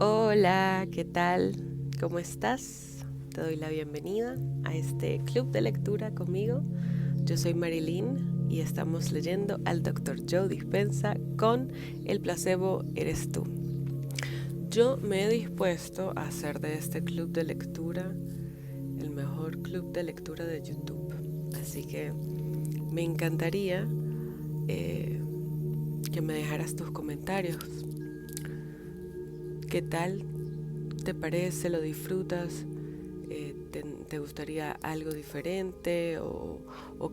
Hola, ¿qué tal? ¿Cómo estás? Te doy la bienvenida a este club de lectura conmigo. Yo soy Marilyn y estamos leyendo al Dr. Joe Dispenza con El placebo eres tú. Yo me he dispuesto a hacer de este club de lectura el mejor club de lectura de YouTube. Así que me encantaría que me dejaras tus comentarios. ¿Qué tal te parece? ¿Lo disfrutas? ¿Te gustaría algo diferente o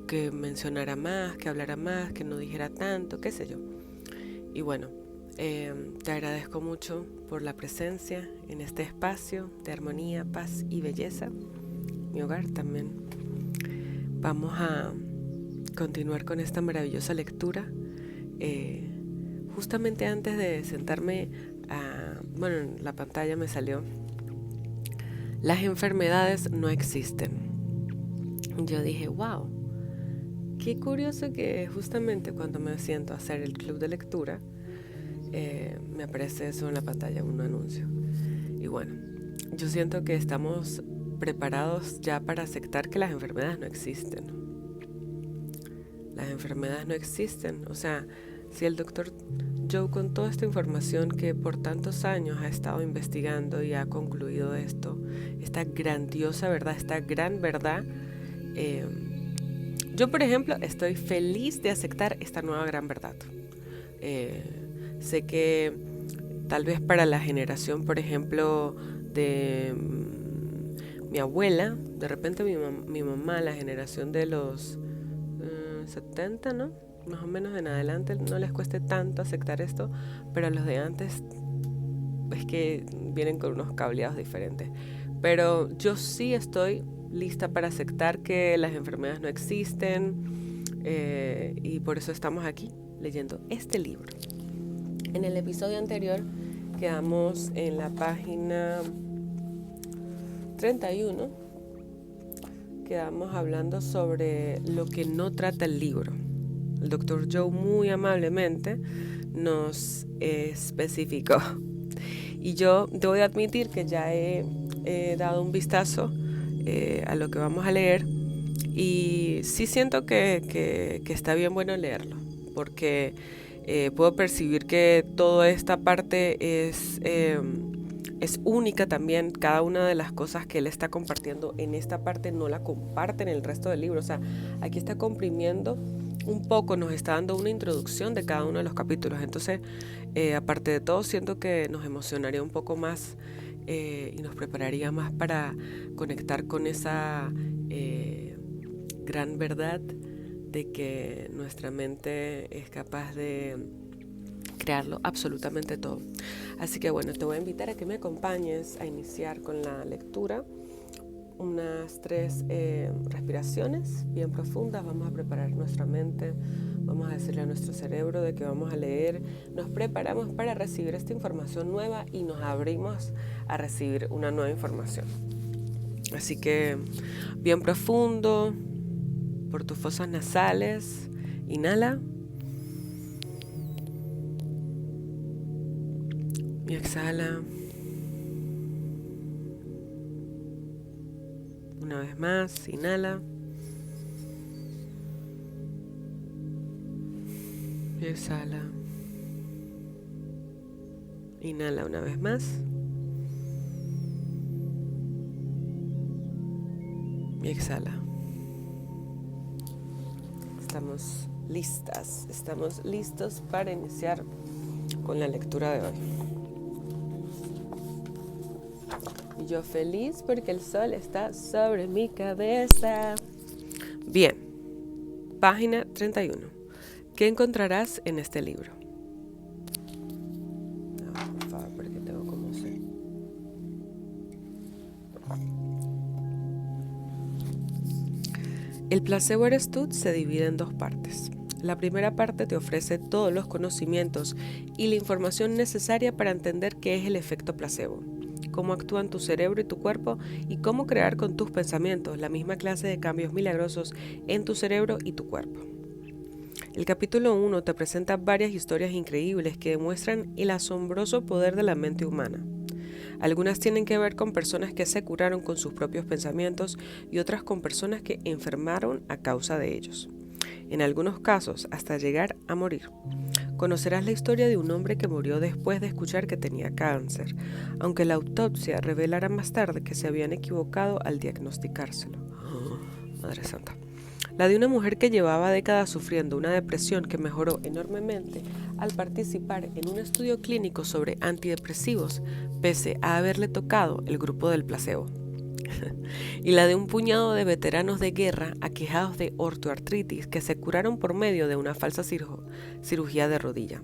que mencionara más, que hablara más, que no dijera tanto, qué sé yo? Y bueno, te agradezco mucho por la presencia en este espacio de armonía, paz y belleza, mi hogar también. Vamos a continuar con esta maravillosa lectura. Justamente antes de sentarme en la pantalla me salió: las enfermedades no existen. Yo dije, wow, qué curioso que justamente cuando me siento a hacer el club de lectura, me aparece eso en la pantalla, un anuncio. Y bueno, yo siento que estamos preparados ya para aceptar que las enfermedades no existen. Las enfermedades no existen. O sea, si el doctor Joe, con toda esta información que por tantos años ha estado investigando y ha concluido esto, esta grandiosa verdad, esta gran verdad, yo por ejemplo estoy feliz de aceptar esta nueva gran verdad. Sé que tal vez para la generación, por ejemplo, de mi abuela, de repente mi mamá, la generación de los 70, ¿no? Más o menos en adelante, no les cueste tanto aceptar esto, pero a los de antes es que vienen con unos cableados diferentes. Pero yo sí estoy lista para aceptar que las enfermedades no existen, y por eso estamos aquí leyendo este libro. En el episodio anterior quedamos en la página 31. Quedamos hablando sobre lo que no trata el libro. El Dr. Joe muy amablemente nos especificó. Y yo debo de admitir que ya he dado un vistazo a lo que vamos a leer. Y sí siento que está bien bueno leerlo, porque puedo percibir que toda esta parte es única también. Cada una de las cosas que él está compartiendo en esta parte no la comparte en el resto del libro. O sea, aquí está comprimiendo un poco, nos está dando una introducción de cada uno de los capítulos. Entonces, aparte de todo, siento que nos emocionaría un poco más y nos prepararía más para conectar con esa gran verdad de que nuestra mente es capaz de crearlo absolutamente todo. Así que bueno, te voy a invitar a que me acompañes a iniciar con la lectura. Unas 3 respiraciones bien profundas. Vamos a preparar nuestra mente, vamos a decirle a nuestro cerebro de que vamos a leer, nos preparamos para recibir esta información nueva y nos abrimos a recibir una nueva información. Así que bien profundo por tus fosas nasales, inhala y exhala. Una vez más, inhala y exhala. Inhala una vez más y exhala. Estamos listas, estamos listos para iniciar con la lectura de hoy. Y yo feliz porque el sol está sobre mi cabeza. Bien, página 31. ¿Qué encontrarás en este libro? No, por favor, porque tengo como sé. El placebo eres tú se divide en 2 partes. La primera parte te ofrece todos los conocimientos y la información necesaria para entender qué es el efecto placebo, cómo actúan tu cerebro y tu cuerpo y cómo crear con tus pensamientos la misma clase de cambios milagrosos en tu cerebro y tu cuerpo. El capítulo 1 te presenta varias historias increíbles que demuestran el asombroso poder de la mente humana. Algunas tienen que ver con personas que se curaron con sus propios pensamientos y otras con personas que enfermaron a causa de ellos. En algunos casos, hasta llegar a morir. Conocerás la historia de un hombre que murió después de escuchar que tenía cáncer, aunque la autopsia revelara más tarde que se habían equivocado al diagnosticárselo. Oh, Madre Santa. La de una mujer que llevaba décadas sufriendo una depresión que mejoró enormemente al participar en un estudio clínico sobre antidepresivos, pese a haberle tocado el grupo del placebo. Y la de un puñado de veteranos de guerra aquejados de ortoartritis que se curaron por medio de una falsa cirugía de rodilla.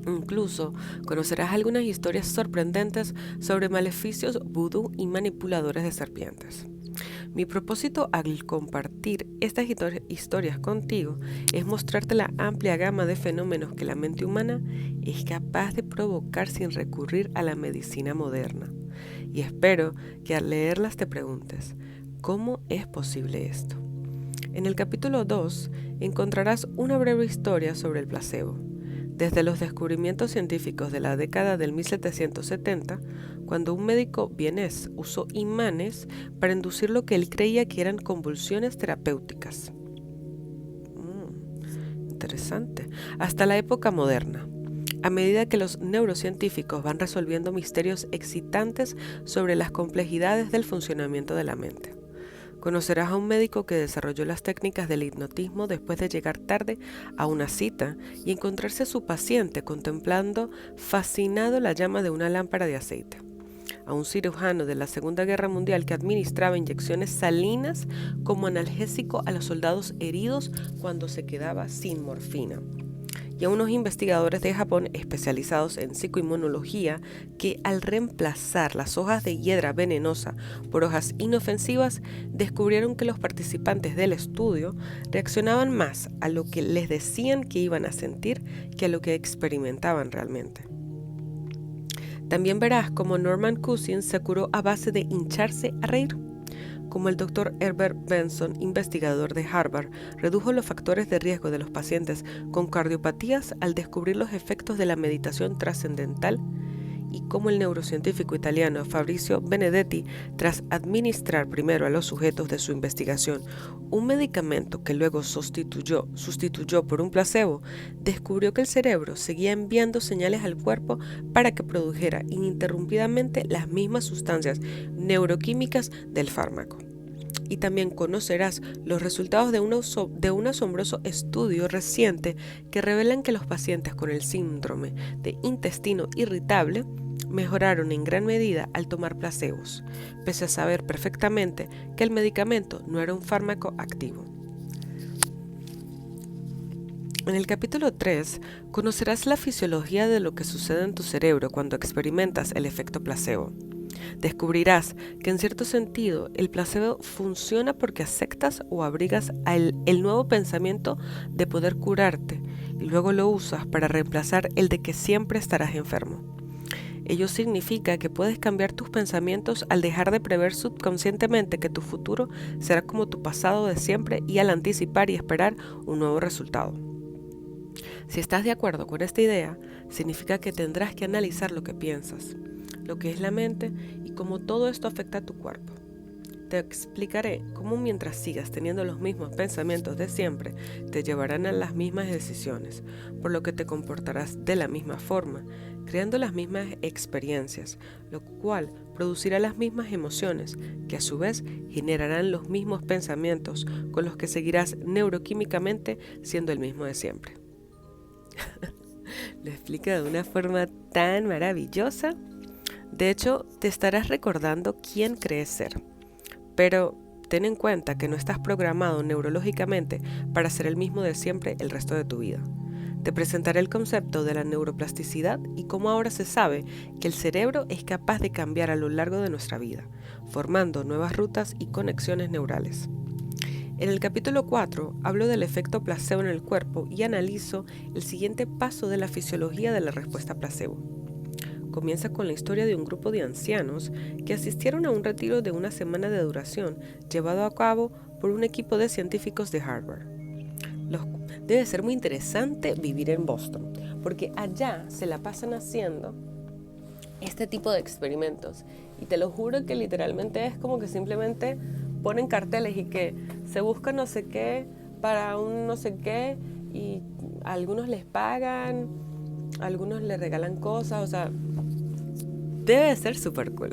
Incluso conocerás algunas historias sorprendentes sobre maleficios vudú y manipuladores de serpientes. Mi propósito al compartir estas historias contigo es mostrarte la amplia gama de fenómenos que la mente humana es capaz de provocar sin recurrir a la medicina moderna. Y espero que al leerlas te preguntes, ¿cómo es posible esto? En el capítulo 2 encontrarás una breve historia sobre el placebo. Desde los descubrimientos científicos de la década del 1770, cuando un médico vienés usó imanes para inducir lo que él creía que eran convulsiones terapéuticas. Interesante. Hasta la época moderna. A medida que los neurocientíficos van resolviendo misterios excitantes sobre las complejidades del funcionamiento de la mente. Conocerás a un médico que desarrolló las técnicas del hipnotismo después de llegar tarde a una cita y encontrarse a su paciente contemplando fascinado la llama de una lámpara de aceite. A un cirujano de la Segunda Guerra Mundial que administraba inyecciones salinas como analgésico a los soldados heridos cuando se quedaba sin morfina. Y a unos investigadores de Japón especializados en psicoinmunología que al reemplazar las hojas de hiedra venenosa por hojas inofensivas descubrieron que los participantes del estudio reaccionaban más a lo que les decían que iban a sentir que a lo que experimentaban realmente. También verás cómo Norman Cousins se curó a base de hincharse a reír. Como el Dr. Herbert Benson, investigador de Harvard, redujo los factores de riesgo de los pacientes con cardiopatías al descubrir los efectos de la meditación trascendental, y como el neurocientífico italiano Fabrizio Benedetti, tras administrar primero a los sujetos de su investigación un medicamento que luego sustituyó por un placebo, descubrió que el cerebro seguía enviando señales al cuerpo para que produjera ininterrumpidamente las mismas sustancias neuroquímicas del fármaco. Y también conocerás los resultados de un asombroso estudio reciente que revelan que los pacientes con el síndrome de intestino irritable mejoraron en gran medida al tomar placebos, pese a saber perfectamente que el medicamento no era un fármaco activo. En el capítulo 3 conocerás la fisiología de lo que sucede en tu cerebro cuando experimentas el efecto placebo. Descubrirás que en cierto sentido el placebo funciona porque aceptas o abrigas el nuevo pensamiento de poder curarte y luego lo usas para reemplazar el de que siempre estarás enfermo. Ello significa que puedes cambiar tus pensamientos al dejar de prever subconscientemente que tu futuro será como tu pasado de siempre y al anticipar y esperar un nuevo resultado. Si estás de acuerdo con esta idea, significa que tendrás que analizar lo que piensas, lo que es la mente y cómo todo esto afecta a tu cuerpo. Te explicaré cómo mientras sigas teniendo los mismos pensamientos de siempre, te llevarán a las mismas decisiones, por lo que te comportarás de la misma forma, creando las mismas experiencias, lo cual producirá las mismas emociones, que a su vez generarán los mismos pensamientos, con los que seguirás neuroquímicamente siendo el mismo de siempre. Lo explica de una forma tan maravillosa. De hecho, te estarás recordando quién crees ser. Pero ten en cuenta que no estás programado neurológicamente para ser el mismo de siempre el resto de tu vida. Te presentaré el concepto de la neuroplasticidad y cómo ahora se sabe que el cerebro es capaz de cambiar a lo largo de nuestra vida, formando nuevas rutas y conexiones neurales. En el capítulo 4 hablo del efecto placebo en el cuerpo y analizo el siguiente paso de la fisiología de la respuesta placebo. Comienza con la historia de un grupo de ancianos que asistieron a un retiro de una semana de duración llevado a cabo por un equipo de científicos de Harvard. Debe ser muy interesante vivir en Boston, porque allá se la pasan haciendo este tipo de experimentos. Y te lo juro que literalmente es como que simplemente ponen carteles y que se busca no sé qué para un no sé qué y a algunos les pagan, a algunos les regalan cosas, o sea, debe ser súper cool.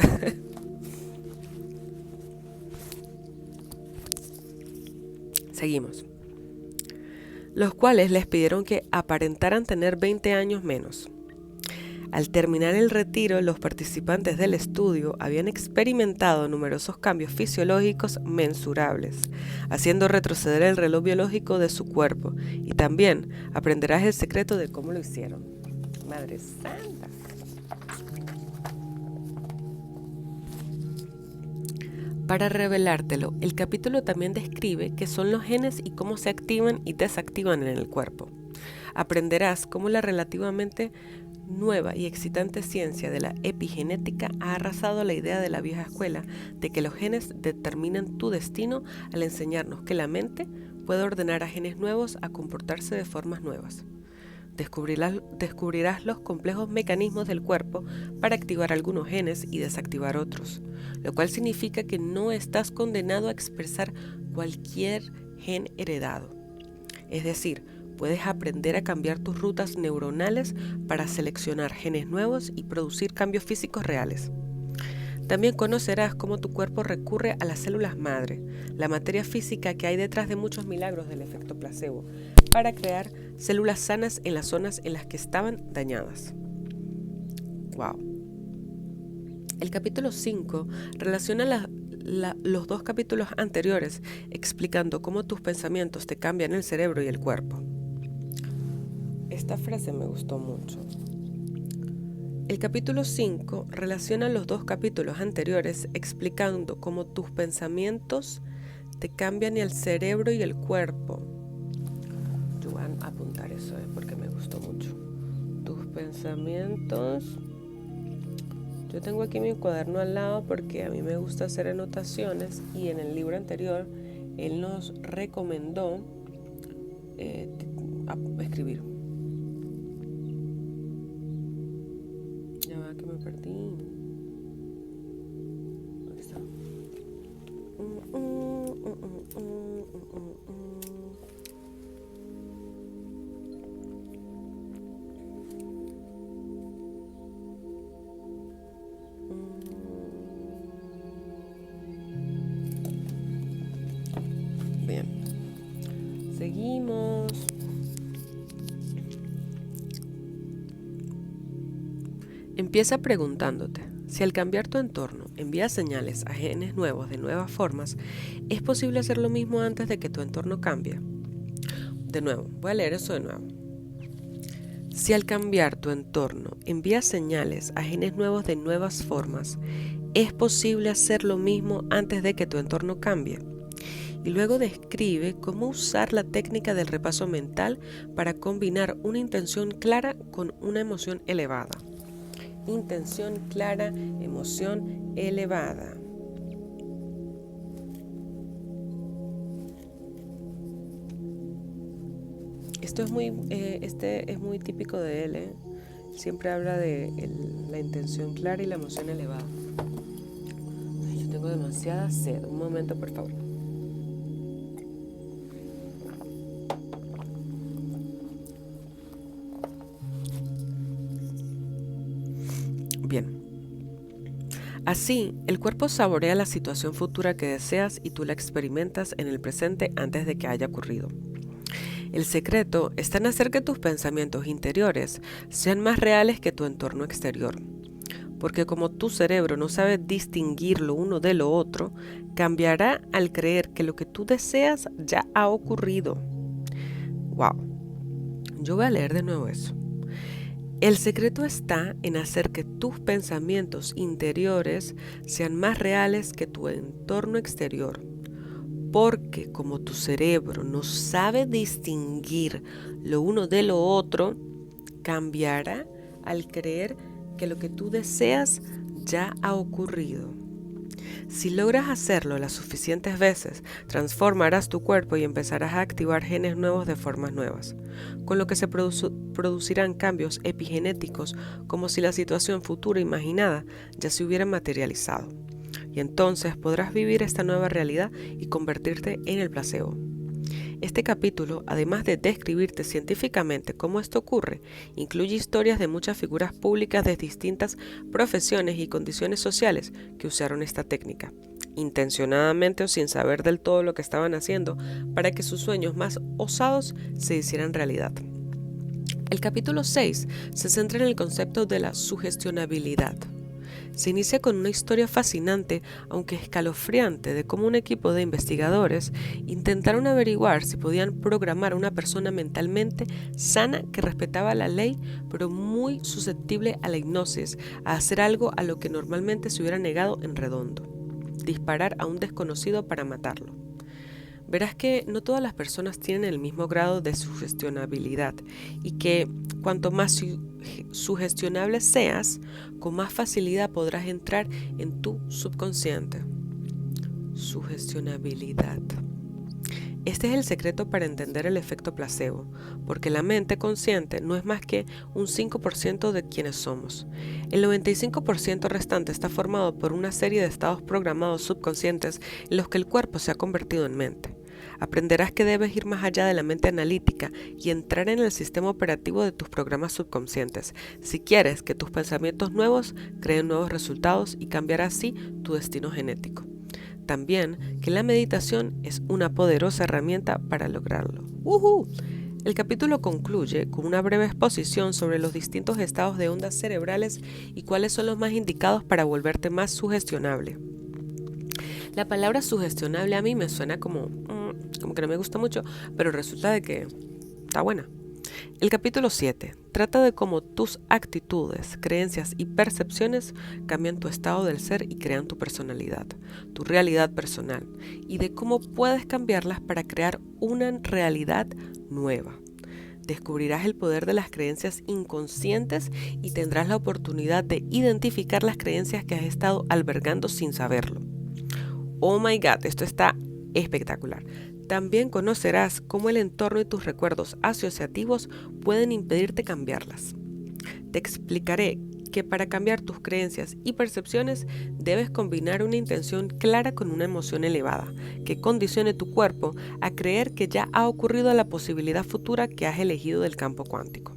Seguimos. Los cuales les pidieron que aparentaran tener 20 años menos. Al terminar el retiro, los participantes del estudio habían experimentado numerosos cambios fisiológicos mensurables, haciendo retroceder el reloj biológico de su cuerpo, y también aprenderás el secreto de cómo lo hicieron. Madre Santa. Para revelártelo, el capítulo también describe qué son los genes y cómo se activan y desactivan en el cuerpo. Aprenderás cómo la relativamente nueva y excitante ciencia de la epigenética ha arrasado la idea de la vieja escuela de que los genes determinan tu destino al enseñarnos que la mente puede ordenar a genes nuevos a comportarse de formas nuevas. Descubrirás los complejos mecanismos del cuerpo para activar algunos genes y desactivar otros, lo cual significa que no estás condenado a expresar cualquier gen heredado. Es decir, puedes aprender a cambiar tus rutas neuronales para seleccionar genes nuevos y producir cambios físicos reales. También conocerás cómo tu cuerpo recurre a las células madre, la materia física que hay detrás de muchos milagros del efecto placebo, para crear células sanas en las zonas en las que estaban dañadas. ¡Wow! El capítulo 5 relaciona los dos capítulos anteriores, explicando cómo tus pensamientos te cambian el cerebro y el cuerpo. Esta frase me gustó mucho. El capítulo 5 relaciona los dos capítulos anteriores explicando cómo tus pensamientos te cambian el cerebro y el cuerpo. Yo voy a apuntar eso porque me gustó mucho. Tus pensamientos. Yo tengo aquí mi cuaderno al lado porque a mí me gusta hacer anotaciones y en el libro anterior él nos recomendó escribir. Ya va que me perdí. ¿Dónde está? Bien. Seguimos. Empieza preguntándote, si al cambiar tu entorno envías señales a genes nuevos de nuevas formas, ¿es posible hacer lo mismo antes de que tu entorno cambie? De nuevo, voy a leer eso de nuevo. Si al cambiar tu entorno envías señales a genes nuevos de nuevas formas, ¿es posible hacer lo mismo antes de que tu entorno cambie? Y luego describe cómo usar la técnica del repaso mental para combinar una intención clara con una emoción elevada. Intención clara, emoción elevada. Este es muy típico de él, ¿eh? Siempre habla de la intención clara y la emoción elevada. Ay, yo tengo demasiada sed. Un momento, por favor. Bien. Así, el cuerpo saborea la situación futura que deseas y tú la experimentas en el presente antes de que haya ocurrido. El secreto está en hacer que tus pensamientos interiores sean más reales que tu entorno exterior. Porque como tu cerebro no sabe distinguir lo uno de lo otro, cambiará al creer que lo que tú deseas ya ha ocurrido. ¡Wow! Yo voy a leer de nuevo eso. El secreto está en hacer que tus pensamientos interiores sean más reales que tu entorno exterior. Porque como tu cerebro no sabe distinguir lo uno de lo otro, cambiará al creer que lo que tú deseas ya ha ocurrido. Si logras hacerlo las suficientes veces, transformarás tu cuerpo y empezarás a activar genes nuevos de formas nuevas, con lo que se producirán cambios epigenéticos como si la situación futura imaginada ya se hubiera materializado. Y entonces podrás vivir esta nueva realidad y convertirte en el placebo. Este capítulo, además de describirte científicamente cómo esto ocurre, incluye historias de muchas figuras públicas de distintas profesiones y condiciones sociales que usaron esta técnica, intencionadamente o sin saber del todo lo que estaban haciendo, para que sus sueños más osados se hicieran realidad. El capítulo 6 se centra en el concepto de la sugestionabilidad. Se inicia con una historia fascinante, aunque escalofriante, de cómo un equipo de investigadores intentaron averiguar si podían programar a una persona mentalmente sana que respetaba la ley, pero muy susceptible a la hipnosis, a hacer algo a lo que normalmente se hubiera negado en redondo: disparar a un desconocido para matarlo. Verás que no todas las personas tienen el mismo grado de sugestionabilidad y que cuanto más sugestionable seas, con más facilidad podrás entrar en tu subconsciente. Sugestionabilidad. Este es el secreto para entender el efecto placebo, porque la mente consciente no es más que un 5% de quienes somos. El 95% restante está formado por una serie de estados programados subconscientes en los que el cuerpo se ha convertido en mente. Aprenderás que debes ir más allá de la mente analítica y entrar en el sistema operativo de tus programas subconscientes, si quieres que tus pensamientos nuevos creen nuevos resultados y cambiar así tu destino genético. También que la meditación es una poderosa herramienta para lograrlo. ¡Uhú! El capítulo concluye con una breve exposición sobre los distintos estados de ondas cerebrales y cuáles son los más indicados para volverte más sugestionable. La palabra sugestionable a mí me suena como que no me gusta mucho, pero resulta de que está buena. El capítulo 7 trata de cómo tus actitudes, creencias y percepciones cambian tu estado del ser y crean tu personalidad, tu realidad personal, y de cómo puedes cambiarlas para crear una realidad nueva. Descubrirás el poder de las creencias inconscientes y tendrás la oportunidad de identificar las creencias que has estado albergando sin saberlo. Oh my God, esto está espectacular. También conocerás cómo el entorno y tus recuerdos asociativos pueden impedirte cambiarlas. Te explicaré que para cambiar tus creencias y percepciones debes combinar una intención clara con una emoción elevada, que condicione tu cuerpo a creer que ya ha ocurrido la posibilidad futura que has elegido del campo cuántico.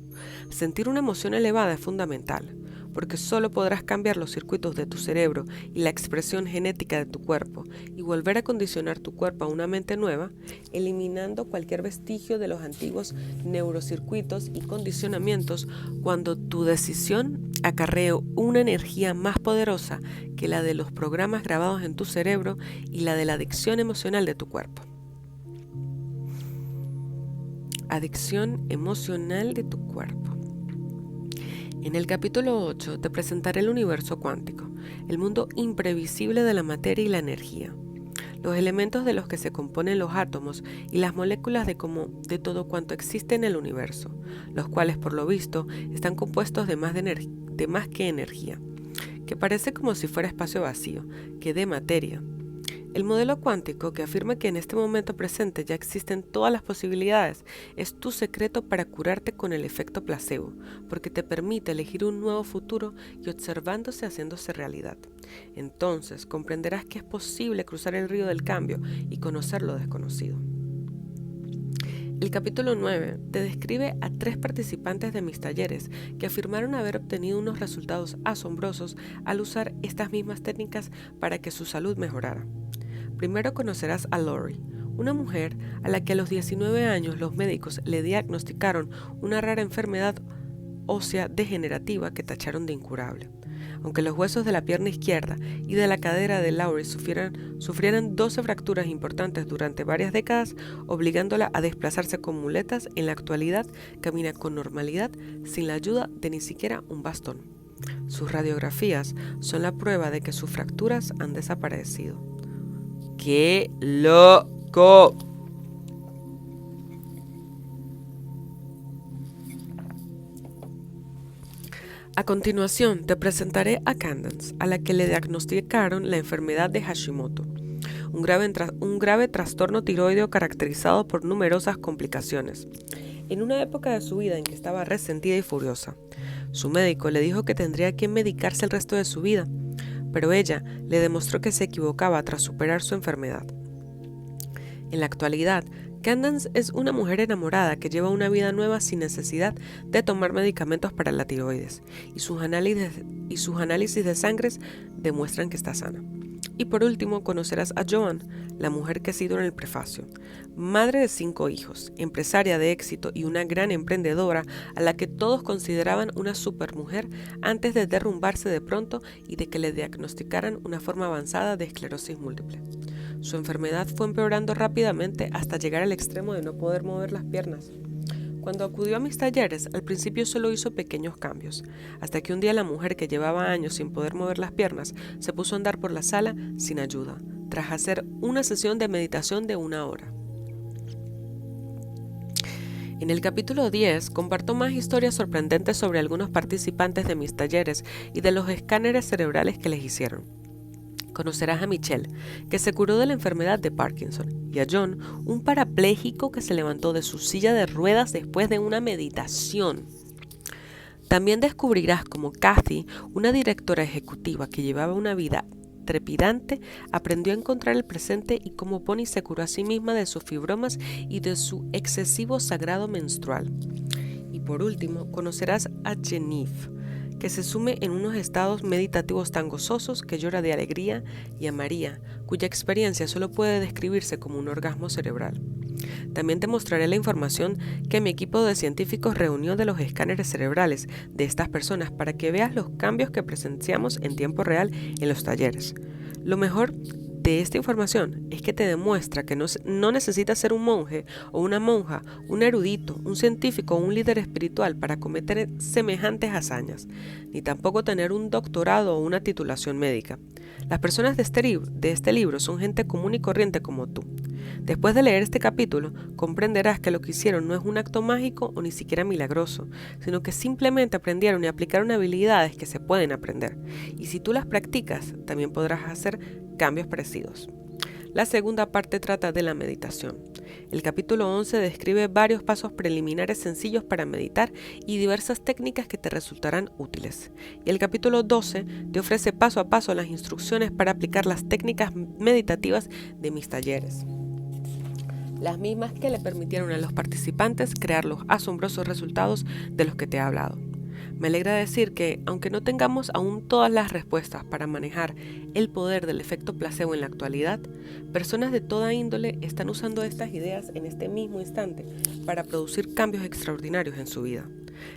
Sentir una emoción elevada es fundamental, porque solo podrás cambiar los circuitos de tu cerebro y la expresión genética de tu cuerpo y volver a condicionar tu cuerpo a una mente nueva, eliminando cualquier vestigio de los antiguos neurocircuitos y condicionamientos, cuando tu decisión acarree una energía más poderosa que la de los programas grabados en tu cerebro y la de la adicción emocional de tu cuerpo. Adicción emocional de tu cuerpo. En el capítulo 8 te presentaré el universo cuántico, el mundo imprevisible de la materia y la energía, los elementos de los que se componen los átomos y las moléculas de todo cuanto existe en el universo, los cuales por lo visto están compuestos de más que energía, que parece como si fuera espacio vacío, que de materia. El modelo cuántico, que afirma que en este momento presente ya existen todas las posibilidades, es tu secreto para curarte con el efecto placebo, porque te permite elegir un nuevo futuro y observándose haciéndose realidad. Entonces comprenderás que es posible cruzar el río del cambio y conocer lo desconocido. El capítulo 9 te describe a 3 participantes de mis talleres que afirmaron haber obtenido unos resultados asombrosos al usar estas mismas técnicas para que su salud mejorara. Primero conocerás a Lori, una mujer a la que a los 19 años los médicos le diagnosticaron una rara enfermedad ósea degenerativa que tacharon de incurable. Aunque los huesos de la pierna izquierda y de la cadera de Lori sufrieran 12 fracturas importantes durante varias décadas, obligándola a desplazarse con muletas, en la actualidad camina con normalidad sin la ayuda de ni siquiera un bastón. Sus radiografías son la prueba de que sus fracturas han desaparecido. ¡Qué loco! A continuación, te presentaré a Candace, a la que le diagnosticaron la enfermedad de Hashimoto, un grave trastorno tiroideo caracterizado por numerosas complicaciones. En una época de su vida en que estaba resentida y furiosa, su médico le dijo que tendría que medicarse el resto de su vida, pero ella le demostró que se equivocaba tras superar su enfermedad. En la actualidad, Candace es una mujer enamorada que lleva una vida nueva sin necesidad de tomar medicamentos para la tiroides, y sus análisis de sangre demuestran que está sana. Y por último, conocerás a Joan, la mujer que he sido en el prefacio, madre de 5 hijos, empresaria de éxito y una gran emprendedora a la que todos consideraban una supermujer antes de derrumbarse de pronto y de que le diagnosticaran una forma avanzada de esclerosis múltiple. Su enfermedad fue empeorando rápidamente hasta llegar al extremo de no poder mover las piernas. Cuando acudió a mis talleres, al principio solo hizo pequeños cambios, hasta que un día la mujer que llevaba años sin poder mover las piernas se puso a andar por la sala sin ayuda, tras hacer una sesión de meditación de 1 hora. En el capítulo 10 comparto más historias sorprendentes sobre algunos participantes de mis talleres y de los escáneres cerebrales que les hicieron. Conocerás a Michelle, que se curó de la enfermedad de Parkinson, y a John, un parapléjico que se levantó de su silla de ruedas después de una meditación. También descubrirás cómo Kathy, una directora ejecutiva que llevaba una vida trepidante, aprendió a encontrar el presente y cómo Bonnie se curó a sí misma de sus fibromas y de su excesivo sangrado menstrual. Y por último, conocerás a Jennifer, que se sume en unos estados meditativos tan gozosos que llora de alegría, y a María, cuya experiencia solo puede describirse como un orgasmo cerebral. También te mostraré la información que mi equipo de científicos reunió de los escáneres cerebrales de estas personas para que veas los cambios que presenciamos en tiempo real en los talleres. Lo mejor de esta información es que te demuestra que no necesitas ser un monje o una monja, un erudito, un científico o un líder espiritual para cometer semejantes hazañas, ni tampoco tener un doctorado o una titulación médica. Las personas de este libro son gente común y corriente como tú. Después de leer este capítulo, comprenderás que lo que hicieron no es un acto mágico o ni siquiera milagroso, sino que simplemente aprendieron y aplicaron habilidades que se pueden aprender. Y si tú las practicas, también podrás hacer cambios parecidos. La segunda parte trata de la meditación. El capítulo 11 describe varios pasos preliminares sencillos para meditar y diversas técnicas que te resultarán útiles. Y el capítulo 12 te ofrece paso a paso las instrucciones para aplicar las técnicas meditativas de mis talleres, las mismas que le permitieron a los participantes crear los asombrosos resultados de los que te he hablado. Me alegra decir que, aunque no tengamos aún todas las respuestas para manejar el poder del efecto placebo en la actualidad, personas de toda índole están usando estas ideas en este mismo instante para producir cambios extraordinarios en su vida.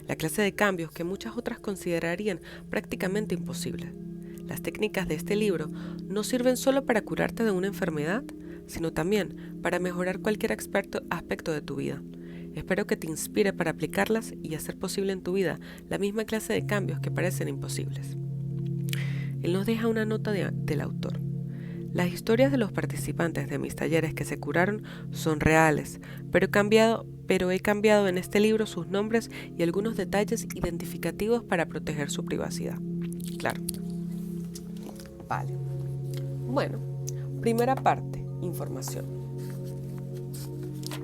La clase de cambios que muchas otras considerarían prácticamente imposibles. Las técnicas de este libro no sirven solo para curarte de una enfermedad, sino también para mejorar cualquier aspecto de tu vida. Espero que te inspire para aplicarlas y hacer posible en tu vida la misma clase de cambios que parecen imposibles. Él nos deja una nota del autor. Las historias de los participantes de mis talleres que se curaron son reales, pero he cambiado en este libro sus nombres y algunos detalles identificativos para proteger su privacidad. Claro. Vale. Bueno, primera parte, información.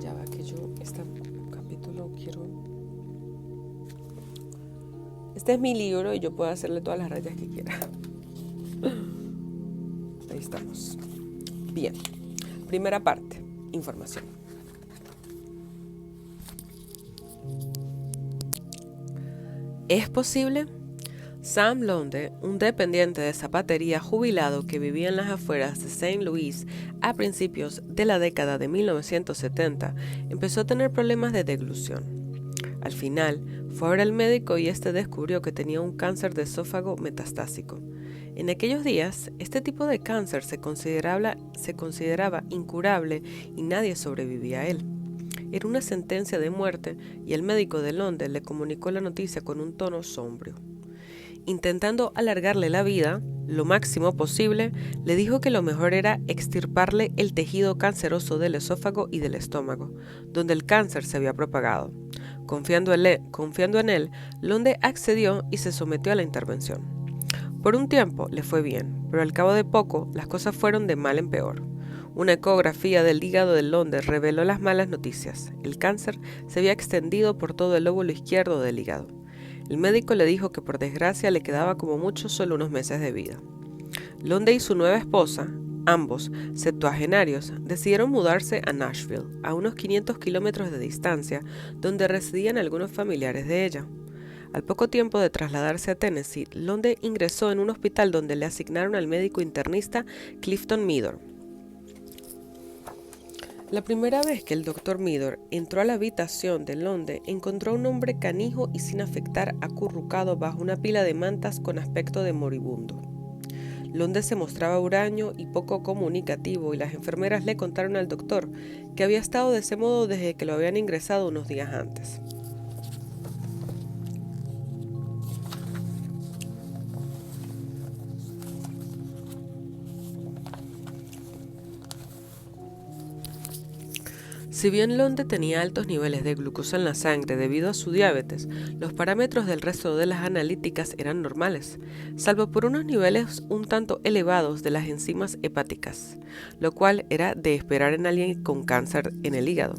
Ya va que yo este capítulo quiero... Este es mi libro y yo puedo hacerle todas las rayas que quiera. Ahí estamos. Bien. Primera parte, información. ¿Es posible? Sam Londe, un dependiente de zapatería jubilado que vivía en las afueras de St. Louis a principios de la década de 1970, empezó a tener problemas de deglución. Al final, fue a ver al médico y este descubrió que tenía un cáncer de esófago metastásico. En aquellos días, este tipo de cáncer se consideraba incurable y nadie sobrevivía a él. Era una sentencia de muerte y el médico de Londe le comunicó la noticia con un tono sombrío. Intentando alargarle la vida lo máximo posible, le dijo que lo mejor era extirparle el tejido canceroso del esófago y del estómago, donde el cáncer se había propagado. Confiando en él, Londe accedió y se sometió a la intervención. Por un tiempo le fue bien, pero al cabo de poco las cosas fueron de mal en peor. Una ecografía del hígado de Londe reveló las malas noticias. El cáncer se había extendido por todo el lóbulo izquierdo del hígado. El médico le dijo que por desgracia le quedaba como mucho solo unos meses de vida. Londe y su nueva esposa, ambos septuagenarios, decidieron mudarse a Nashville, a unos 500 kilómetros de distancia, donde residían algunos familiares de ella. Al poco tiempo de trasladarse a Tennessee, Londe ingresó en un hospital donde le asignaron al médico internista Clifton Meador. La primera vez que el doctor Meador entró a la habitación de Londe, encontró a un hombre canijo y sin afectar acurrucado bajo una pila de mantas con aspecto de moribundo. Londe se mostraba huraño y poco comunicativo, y las enfermeras le contaron al doctor que había estado de ese modo desde que lo habían ingresado unos días antes. Si bien Londe tenía altos niveles de glucosa en la sangre debido a su diabetes, los parámetros del resto de las analíticas eran normales, salvo por unos niveles un tanto elevados de las enzimas hepáticas, lo cual era de esperar en alguien con cáncer en el hígado.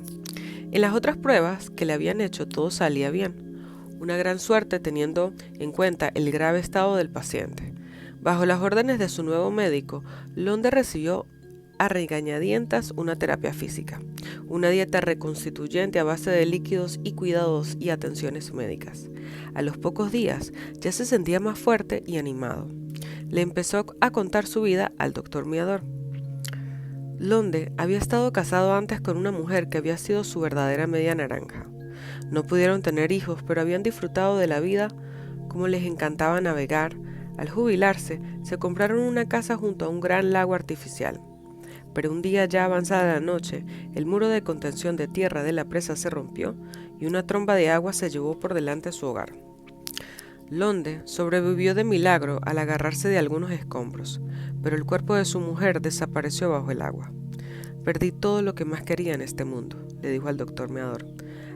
En las otras pruebas que le habían hecho todo salía bien, una gran suerte teniendo en cuenta el grave estado del paciente. Bajo las órdenes de su nuevo médico, Londe recibió a regañadientas una terapia física, una dieta reconstituyente a base de líquidos y cuidados y atenciones médicas. A los pocos días ya se sentía más fuerte y animado. Le empezó a contar su vida al doctor Meador. Londe había estado casado antes con una mujer que había sido su verdadera media naranja. No pudieron tener hijos, pero habían disfrutado de la vida como les encantaba navegar. Al jubilarse, se compraron una casa junto a un gran lago artificial. Pero un día ya avanzada la noche, el muro de contención de tierra de la presa se rompió y una tromba de agua se llevó por delante su hogar. Londe sobrevivió de milagro al agarrarse de algunos escombros, pero el cuerpo de su mujer desapareció bajo el agua. «Perdí todo lo que más quería en este mundo», le dijo al doctor Meador.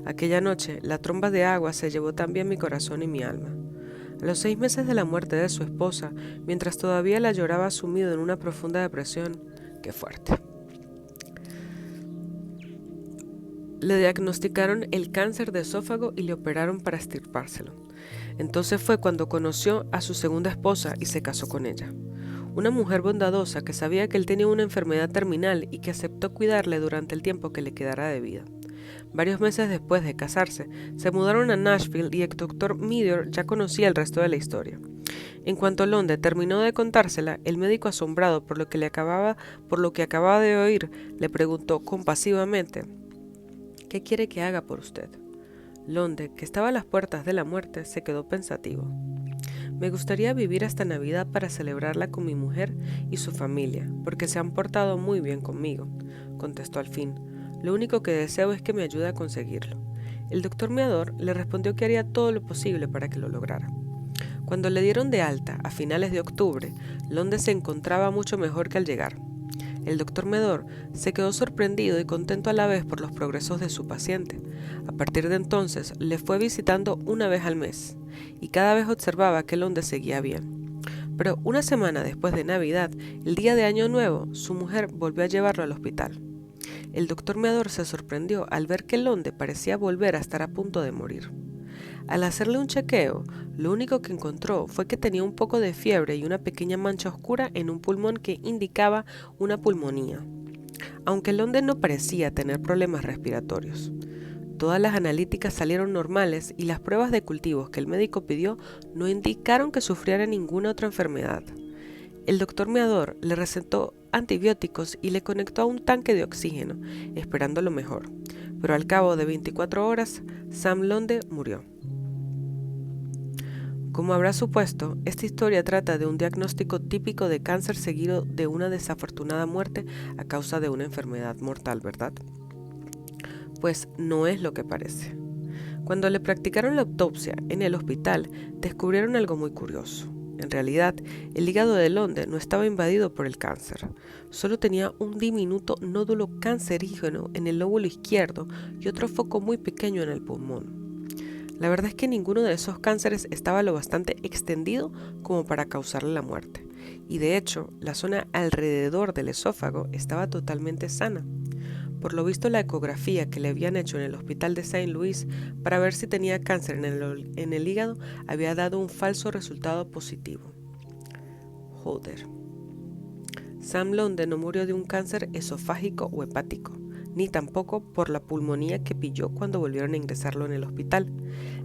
«Aquella noche, la tromba de agua se llevó también mi corazón y mi alma». A los 6 meses de la muerte de su esposa, mientras todavía la lloraba sumido en una profunda depresión, ¡qué fuerte!, le diagnosticaron el cáncer de esófago y le operaron para extirpárselo. Entonces fue cuando conoció a su segunda esposa y se casó con ella. Una mujer bondadosa que sabía que él tenía una enfermedad terminal y que aceptó cuidarle durante el tiempo que le quedara de vida. Varios meses después de casarse, se mudaron a Nashville y el doctor Meador ya conocía el resto de la historia. En cuanto Londe terminó de contársela, el médico, asombrado por lo que acababa de oír, le preguntó compasivamente: «¿Qué quiere que haga por usted?». Londe, que estaba a las puertas de la muerte, se quedó pensativo. «Me gustaría vivir hasta Navidad para celebrarla con mi mujer y su familia, porque se han portado muy bien conmigo», contestó al fin. «Lo único que deseo es que me ayude a conseguirlo». El doctor Meador le respondió que haría todo lo posible para que lo lograra. Cuando le dieron de alta, a finales de octubre, Londe se encontraba mucho mejor que al llegar. El doctor Meador se quedó sorprendido y contento a la vez por los progresos de su paciente. A partir de entonces, le fue visitando una vez al mes, y cada vez observaba que Londe seguía bien. Pero una semana después de Navidad, el día de Año Nuevo, su mujer volvió a llevarlo al hospital. El doctor Meador se sorprendió al ver que Londe parecía volver a estar a punto de morir. Al hacerle un chequeo, lo único que encontró fue que tenía un poco de fiebre y una pequeña mancha oscura en un pulmón que indicaba una pulmonía, aunque Londe no parecía tener problemas respiratorios. Todas las analíticas salieron normales y las pruebas de cultivos que el médico pidió no indicaron que sufriera ninguna otra enfermedad. El doctor Meador le recetó antibióticos y le conectó a un tanque de oxígeno, esperando lo mejor. Pero al cabo de 24 horas, Sam Londe murió. Como habrá supuesto, esta historia trata de un diagnóstico típico de cáncer seguido de una desafortunada muerte a causa de una enfermedad mortal, ¿verdad? Pues no es lo que parece. Cuando le practicaron la autopsia en el hospital, descubrieron algo muy curioso. En realidad, el hígado de Londe no estaba invadido por el cáncer. Solo tenía un diminuto nódulo cancerígeno en el lóbulo izquierdo y otro foco muy pequeño en el pulmón. La verdad es que ninguno de esos cánceres estaba lo bastante extendido como para causarle la muerte. Y de hecho, la zona alrededor del esófago estaba totalmente sana. Por lo visto, la ecografía que le habían hecho en el hospital de Saint Louis para ver si tenía cáncer en el hígado había dado un falso resultado positivo. Joder. Sam Londe no murió de un cáncer esofágico o hepático, ni tampoco por la pulmonía que pilló cuando volvieron a ingresarlo en el hospital.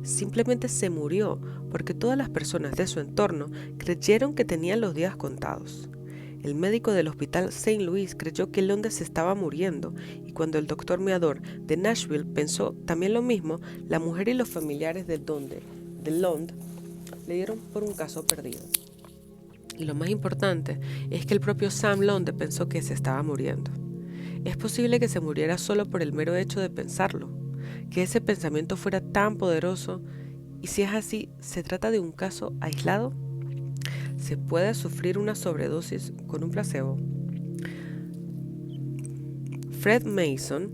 Simplemente se murió porque todas las personas de su entorno creyeron que tenía los días contados. El médico del hospital Saint Louis creyó que Londe se estaba muriendo y cuando el doctor Meador de Nashville pensó también lo mismo, la mujer y los familiares de Londe le dieron por un caso perdido. Y lo más importante es que el propio Sam Londe pensó que se estaba muriendo. Es posible que se muriera solo por el mero hecho de pensarlo, que ese pensamiento fuera tan poderoso, y si es así, ¿se trata de un caso aislado? ¿Se puede sufrir una sobredosis con un placebo? Fred Mason,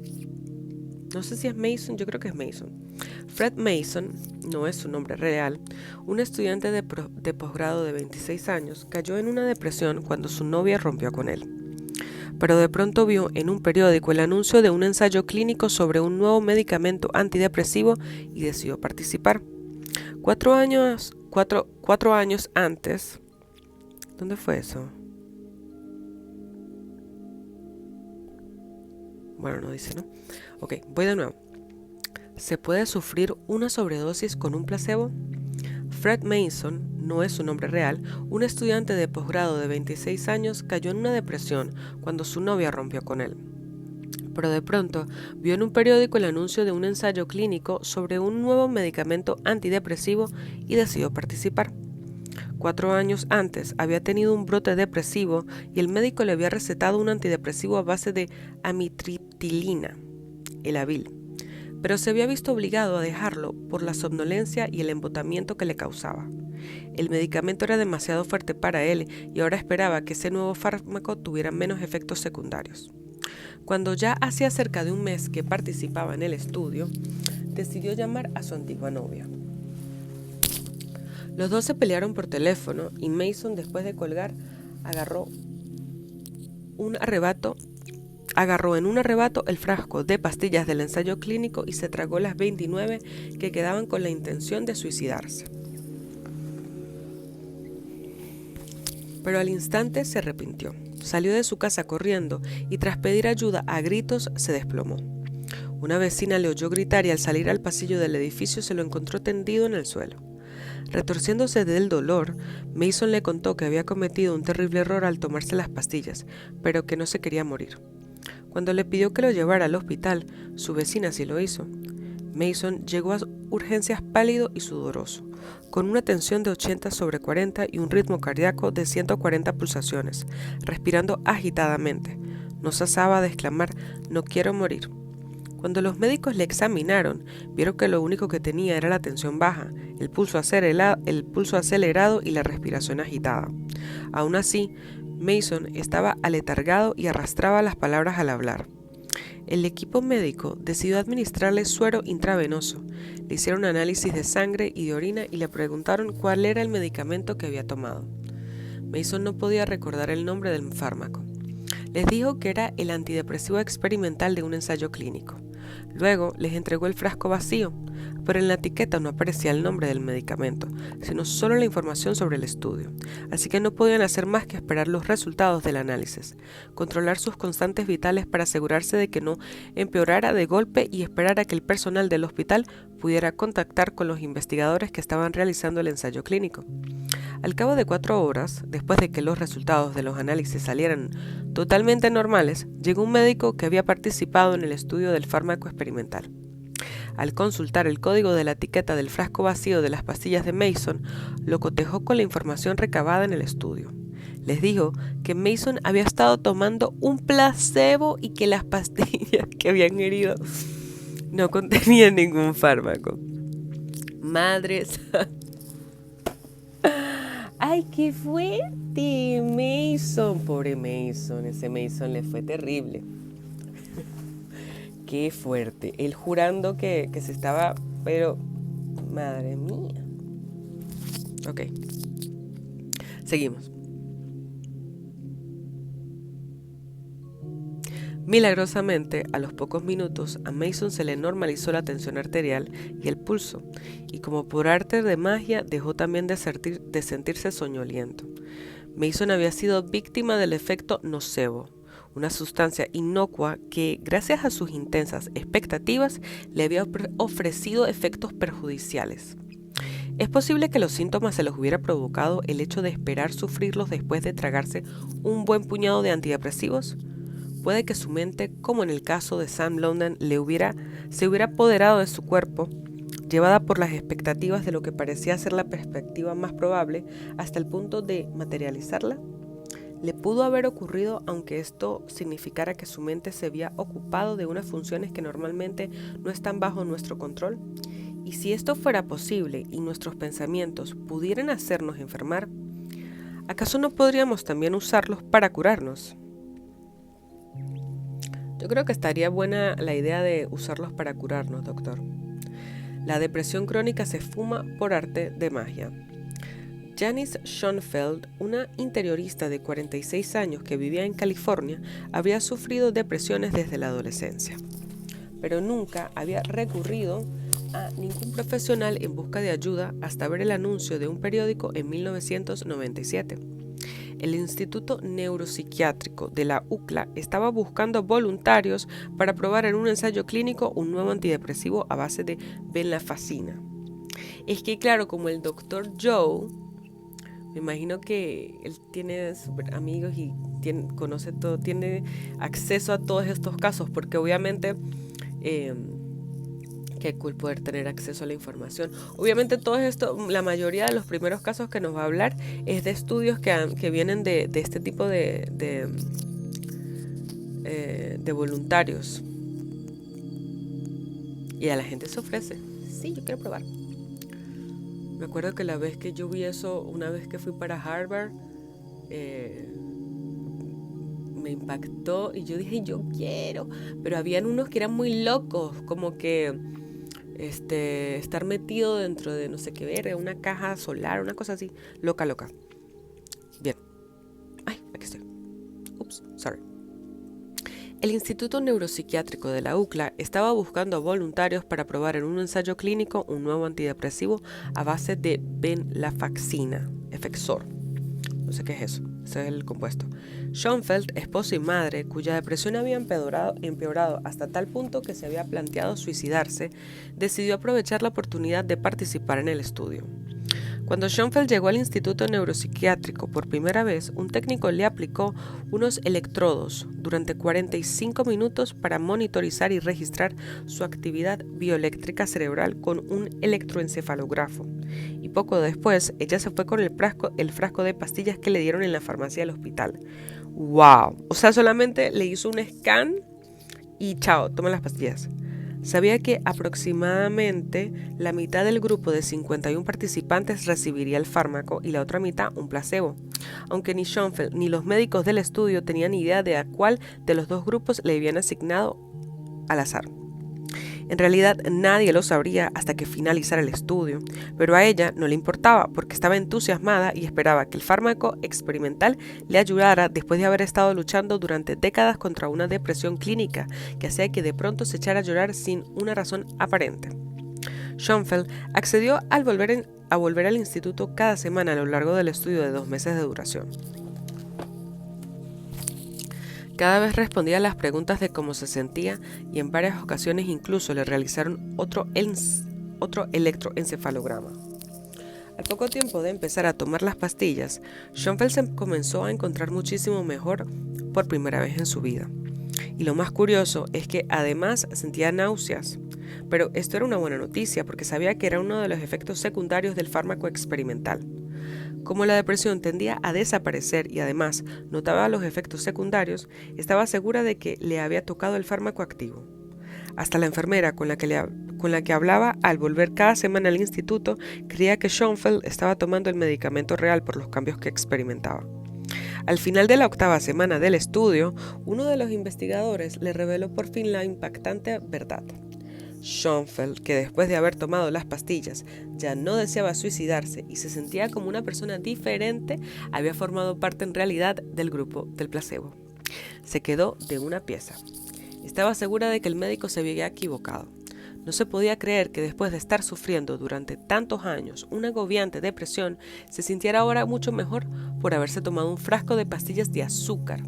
no sé si es Mason, yo creo que es Mason. Fred Mason, no es su nombre real, un estudiante de posgrado de 26 años, cayó en una depresión cuando su novia rompió con él. Pero de pronto vio en un periódico el anuncio de un ensayo clínico sobre un nuevo medicamento antidepresivo y decidió participar. 4 años antes, ¿dónde fue eso? Bueno, no dice, ¿no? Ok, voy de nuevo. ¿Se puede sufrir una sobredosis con un placebo? Fred Mason, no es su nombre real, un estudiante de posgrado de 26 años cayó en una depresión cuando su novia rompió con él. Pero de pronto vio en un periódico el anuncio de un ensayo clínico sobre un nuevo medicamento antidepresivo y decidió participar. 4 años antes había tenido un brote depresivo y el médico le había recetado un antidepresivo a base de amitriptilina, el Avil, pero se había visto obligado a dejarlo por la somnolencia y el embotamiento que le causaba. El medicamento era demasiado fuerte para él y ahora esperaba que ese nuevo fármaco tuviera menos efectos secundarios. Cuando ya hacía cerca de un mes que participaba en el estudio, decidió llamar a su antigua novia. Los dos se pelearon por teléfono y Mason, después de colgar, agarró en un arrebato el frasco de pastillas del ensayo clínico y se tragó las 29 que quedaban con la intención de suicidarse. Pero al instante se arrepintió. Salió de su casa corriendo y tras pedir ayuda a gritos se desplomó. Una vecina le oyó gritar y al salir al pasillo del edificio se lo encontró tendido en el suelo. Retorciéndose del dolor, Mason le contó que había cometido un terrible error al tomarse las pastillas, pero que no se quería morir. Cuando le pidió que lo llevara al hospital, su vecina sí lo hizo. Mason llegó a urgencias pálido y sudoroso, con una tensión de 80/40 y un ritmo cardíaco de 140 pulsaciones, respirando agitadamente. No cesaba de exclamar: «No quiero morir». Cuando los médicos le examinaron, vieron que lo único que tenía era la tensión baja, el pulso acelerado y la respiración agitada. Aún así, Mason estaba aletargado y arrastraba las palabras al hablar. El equipo médico decidió administrarle suero intravenoso, le hicieron análisis de sangre y de orina y le preguntaron cuál era el medicamento que había tomado. Mason no podía recordar el nombre del fármaco. Les dijo que era el antidepresivo experimental de un ensayo clínico. Luego les entregó el frasco vacío, pero en la etiqueta no aparecía el nombre del medicamento, sino solo la información sobre el estudio, así que no podían hacer más que esperar los resultados del análisis, controlar sus constantes vitales para asegurarse de que no empeorara de golpe y esperar a que el personal del hospital pudiera contactar con los investigadores que estaban realizando el ensayo clínico. Al cabo de 4 horas, después de que los resultados de los análisis salieran totalmente normales, llegó un médico que había participado en el estudio del fármaco experimental. Al consultar el código de la etiqueta del frasco vacío de las pastillas de Mason, lo cotejó con la información recabada en el estudio. Les dijo que Mason había estado tomando un placebo y que las pastillas que habían herido no contenían ningún fármaco. Madre santa. ¡Ay, qué fuerte! Mason, pobre Mason, ese Mason le fue terrible. ¡Qué fuerte! Él jurando que se estaba, pero Madre mía. Ok. Seguimos. Milagrosamente, a los pocos minutos, a Mason se le normalizó la tensión arterial y el pulso, y como por arte de magia dejó también de sentirse soñoliento. Mason había sido víctima del efecto nocebo, una sustancia inocua que, gracias a sus intensas expectativas, le había ofrecido efectos perjudiciales. ¿Es posible que los síntomas se los hubiera provocado el hecho de esperar sufrirlos después de tragarse un buen puñado de antidepresivos? Puede que su mente, como en el caso de Sam London, se hubiera apoderado de su cuerpo, llevada por las expectativas de lo que parecía ser la perspectiva más probable, hasta el punto de materializarla. Le pudo haber ocurrido, aunque esto significara que su mente se había ocupado de unas funciones que normalmente no están bajo nuestro control. Y si esto fuera posible y nuestros pensamientos pudieran hacernos enfermar, ¿acaso no podríamos también usarlos para curarnos? Yo creo que estaría buena la idea de usarlos para curarnos, doctor. La depresión crónica se fuma por arte de magia. Janice Schoenfeld, una interiorista de 46 años que vivía en California, había sufrido depresiones desde la adolescencia, pero nunca había recurrido a ningún profesional en busca de ayuda hasta ver el anuncio de un periódico en 1997. El Instituto Neuropsiquiátrico de la UCLA estaba buscando voluntarios para probar en un ensayo clínico un nuevo antidepresivo a base de venlafaxina. Es que claro, como el Dr. Joe, me imagino que él tiene super amigos y conoce todo, tiene acceso a todos estos casos, porque obviamente qué cool poder tener acceso a la información. Obviamente todo esto, la mayoría de los primeros casos que nos va a hablar es de estudios que vienen de este tipo de voluntarios. Y a la gente se ofrece. Sí, yo quiero probar. Me acuerdo que la vez que yo vi eso, una vez que fui para Harvard, me impactó y yo dije, yo quiero. Pero habían unos que eran muy locos, como que estar metido dentro de no sé qué ver, una caja solar, una cosa así, loca. Bien. Ay, aquí estoy. Ups, sorry. El Instituto Neuropsiquiátrico de la UCLA estaba buscando voluntarios para probar en un ensayo clínico un nuevo antidepresivo a base de venlafaxina, Effexor. No sé qué es eso, ese es el compuesto. Schoenfeld, esposo y madre, cuya depresión había empeorado hasta tal punto que se había planteado suicidarse, decidió aprovechar la oportunidad de participar en el estudio. Cuando Schoenfeld llegó al Instituto Neuropsiquiátrico por primera vez, un técnico le aplicó unos electrodos durante 45 minutos para monitorizar y registrar su actividad bioeléctrica cerebral con un electroencefalógrafo. Y poco después, ella se fue con el frasco de pastillas que le dieron en la farmacia del hospital. ¡Wow! O sea, solamente le hizo un scan y chao, toma las pastillas. Sabía que aproximadamente la mitad del grupo de 51 participantes recibiría el fármaco y la otra mitad un placebo, aunque ni Schoenfeld ni los médicos del estudio tenían idea de a cuál de los dos grupos le habían asignado al azar. En realidad nadie lo sabría hasta que finalizara el estudio, pero a ella no le importaba porque estaba entusiasmada y esperaba que el fármaco experimental le ayudara después de haber estado luchando durante décadas contra una depresión clínica que hacía que de pronto se echara a llorar sin una razón aparente. Schoenfeld accedió a volver al instituto cada semana a lo largo del estudio de 2 meses de duración. Cada vez respondía a las preguntas de cómo se sentía y en varias ocasiones incluso le realizaron otro electroencefalograma. Al poco tiempo de empezar a tomar las pastillas, Schoenfeld se comenzó a encontrar muchísimo mejor por primera vez en su vida. Y lo más curioso es que además sentía náuseas. Pero esto era una buena noticia porque sabía que era uno de los efectos secundarios del fármaco experimental. Como la depresión tendía a desaparecer y además notaba los efectos secundarios, estaba segura de que le había tocado el fármaco activo. Hasta la enfermera con la que hablaba al volver cada semana al instituto creía que Schoenfeld estaba tomando el medicamento real por los cambios que experimentaba. Al final de la 8ª semana del estudio, uno de los investigadores le reveló por fin la impactante verdad. Schoenfeld, que después de haber tomado las pastillas ya no deseaba suicidarse y se sentía como una persona diferente, había formado parte en realidad del grupo del placebo. Se quedó de una pieza. Estaba segura de que el médico se había equivocado. No se podía creer que después de estar sufriendo durante tantos años una agobiante depresión, se sintiera ahora mucho mejor por haberse tomado un frasco de pastillas de azúcar.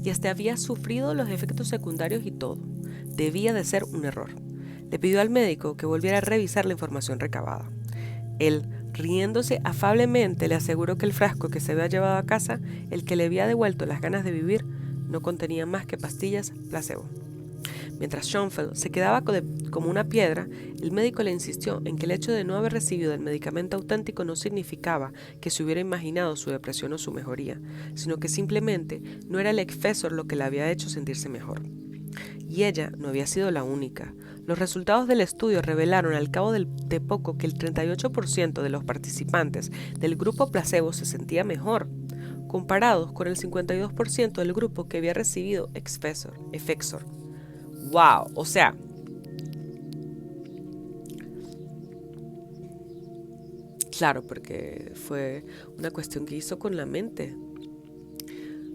Y hasta había sufrido los efectos secundarios y todo. Debía de ser un error. Le pidió al médico que volviera a revisar la información recabada. Él, riéndose afablemente, le aseguró que el frasco que se había llevado a casa, el que le había devuelto las ganas de vivir, no contenía más que pastillas placebo. Mientras Schoenfeld se quedaba como una piedra, el médico le insistió en que el hecho de no haber recibido el medicamento auténtico no significaba que se hubiera imaginado su depresión o su mejoría, sino que simplemente no era el Effexor lo que la había hecho sentirse mejor. Y ella no había sido la única. Los resultados del estudio revelaron al cabo de poco que el 38% de los participantes del grupo placebo se sentía mejor, comparados con el 52% del grupo que había recibido Effexor. ¡Wow! O sea, claro, porque fue una cuestión que hizo con la mente.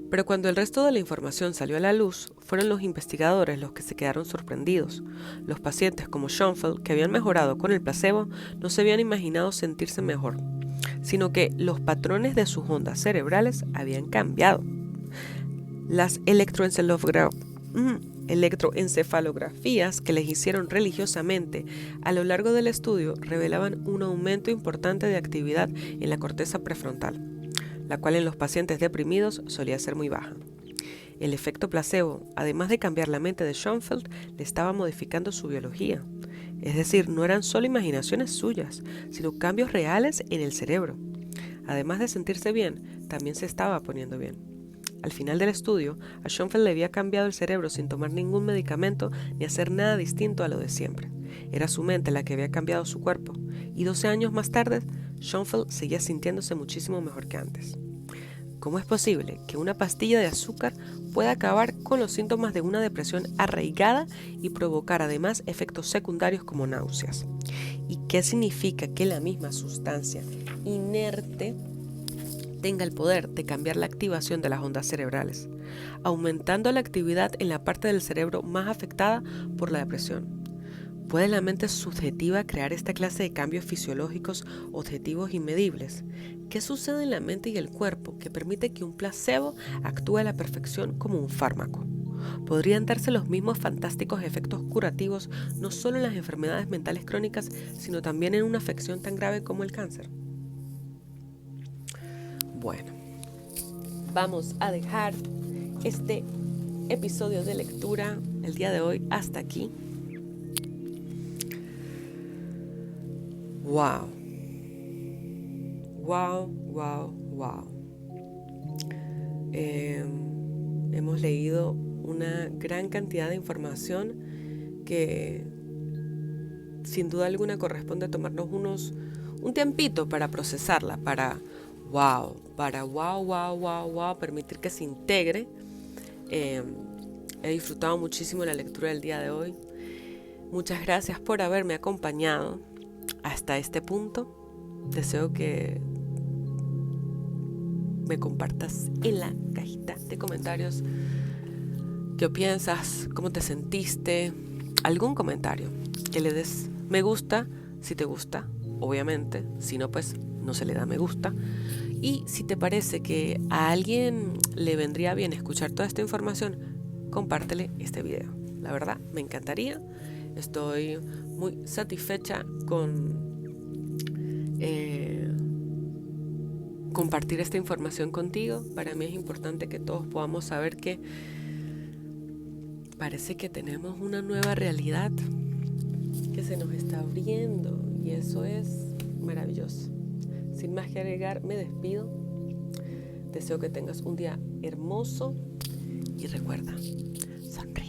Pero cuando el resto de la información salió a la luz, fueron los investigadores los que se quedaron sorprendidos. Los pacientes como Schoenfeld, que habían mejorado con el placebo, no se habían imaginado sentirse mejor, sino que los patrones de sus ondas cerebrales habían cambiado. Las electroencefalografías que les hicieron religiosamente a lo largo del estudio revelaban un aumento importante de actividad en la corteza prefrontal, la cual en los pacientes deprimidos solía ser muy baja. El efecto placebo, además de cambiar la mente de Schoenfeld, le estaba modificando su biología. Es decir, no eran solo imaginaciones suyas, sino cambios reales en el cerebro. Además de sentirse bien, también se estaba poniendo bien. Al final del estudio, a Schoenfeld le había cambiado el cerebro sin tomar ningún medicamento ni hacer nada distinto a lo de siempre. Era su mente la que había cambiado su cuerpo, y 12 años más tarde, Schoenfeld seguía sintiéndose muchísimo mejor que antes. ¿Cómo es posible que una pastilla de azúcar pueda acabar con los síntomas de una depresión arraigada y provocar además efectos secundarios como náuseas? ¿Y qué significa que la misma sustancia inerte tenga el poder de cambiar la activación de las ondas cerebrales, aumentando la actividad en la parte del cerebro más afectada por la depresión? ¿Puede la mente subjetiva crear esta clase de cambios fisiológicos objetivos y medibles? ¿Qué sucede en la mente y el cuerpo que permite que un placebo actúe a la perfección como un fármaco? ¿Podrían darse los mismos fantásticos efectos curativos no solo en las enfermedades mentales crónicas, sino también en una afección tan grave como el cáncer? Bueno, vamos a dejar este episodio de lectura el día de hoy hasta aquí. Wow. Hemos leído una gran cantidad de información que sin duda alguna corresponde tomarnos un tiempito para procesarla, para permitir que se integre. He disfrutado muchísimo la lectura del día de hoy. Muchas gracias por haberme acompañado hasta este punto. Deseo que me compartas en la cajita de comentarios qué piensas, cómo te sentiste, algún comentario, que le des me gusta si te gusta, obviamente, si no pues no se le da me gusta. Y si te parece que a alguien le vendría bien escuchar toda esta información, compártele este video. La verdad, me encantaría. Estoy muy satisfecha con compartir esta información contigo. Para mí es importante que todos podamos saber que parece que tenemos una nueva realidad que se nos está abriendo y eso es maravilloso. Sin más que agregar, me despido. Deseo que tengas un día hermoso y recuerda, sonríe.